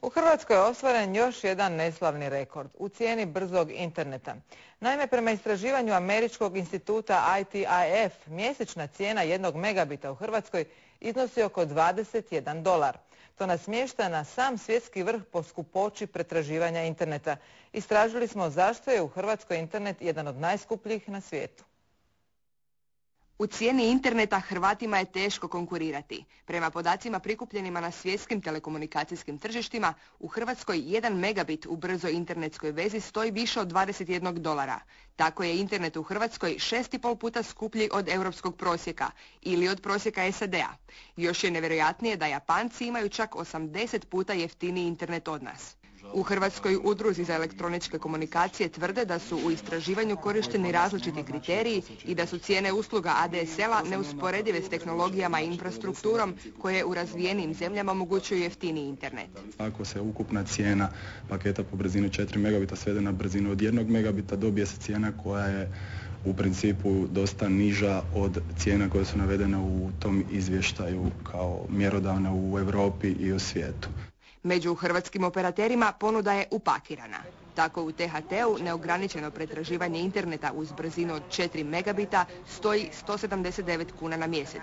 U Hrvatskoj je ostvaren još jedan neslavni rekord u cijeni brzog interneta. Naime, prema istraživanju Američkog instituta ITIF, mjesečna cijena 1 megabita u Hrvatskoj iznosi oko $21. To nas smješta na sam svjetski vrh po skupoći pretraživanja interneta. Istražili smo zašto je u Hrvatskoj internet jedan od najskupljih na svijetu. U cijeni interneta Hrvatima je teško konkurirati. Prema podacima prikupljenima na svjetskim telekomunikacijskim tržištima, u Hrvatskoj 1 megabit u brzoj internetskoj vezi stoji više od $21. Tako je internet u Hrvatskoj 6,5 puta skuplji od europskog prosjeka ili od prosjeka SAD-a. Još je nevjerojatnije da Japanci imaju čak 80 puta jeftiniji internet od nas. U Hrvatskoj udruzi za elektroničke komunikacije tvrde da su u istraživanju korišteni različiti kriteriji i da su cijene usluga ADSL-a neusporedive s tehnologijama i infrastrukturom koje u razvijenim zemljama omogućuju jeftiniji internet. Ako se ukupna cijena paketa po brzini 4 megabita svede na brzinu od 1 megabita, dobije se cijena koja je u principu dosta niža od cijena koje su navedene u tom izvještaju kao mjerodavne u Europi i u svijetu. Među hrvatskim operaterima ponuda je upakirana. Tako u THT-u neograničeno pretraživanje interneta uz brzinu od 4 megabita stoji 179 kuna na mjesec.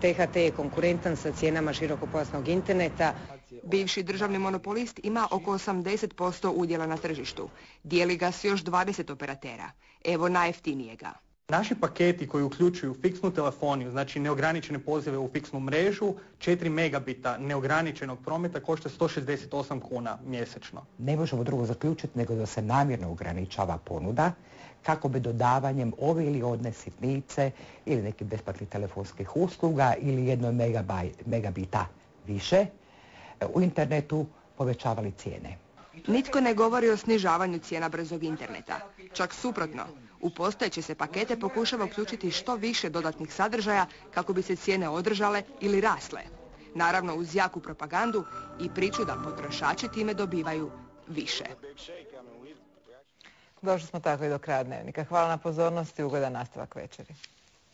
THT je konkurentan sa cijenama širokopojasnog interneta. Bivši državni monopolist ima oko 80% udjela na tržištu. Dijeli ga s još 20 operatera. Evo najjeftinijega. Naši paketi koji uključuju fiksnu telefoniju, znači neograničene pozive u fiksnu mrežu, 4 megabita neograničenog prometa košta 168 kuna mjesečno. Ne možemo drugo zaključiti nego da se namjerno ograničava ponuda kako bi dodavanjem ove ili one sitnice ili nekih besplatnih telefonskih usluga ili 1 megabita više u internetu povećavali cijene. Nitko ne govori o snižavanju cijena brzog interneta. Čak suprotno, u postojeće se pakete pokušava uključiti što više dodatnih sadržaja kako bi se cijene održale ili rasle. Naravno uz jaku propagandu i priču da potrošači time dobivaju više. Došli smo tako i do kraja Dnevnika. Hvala na pozornosti i ugodan nastavak večeri.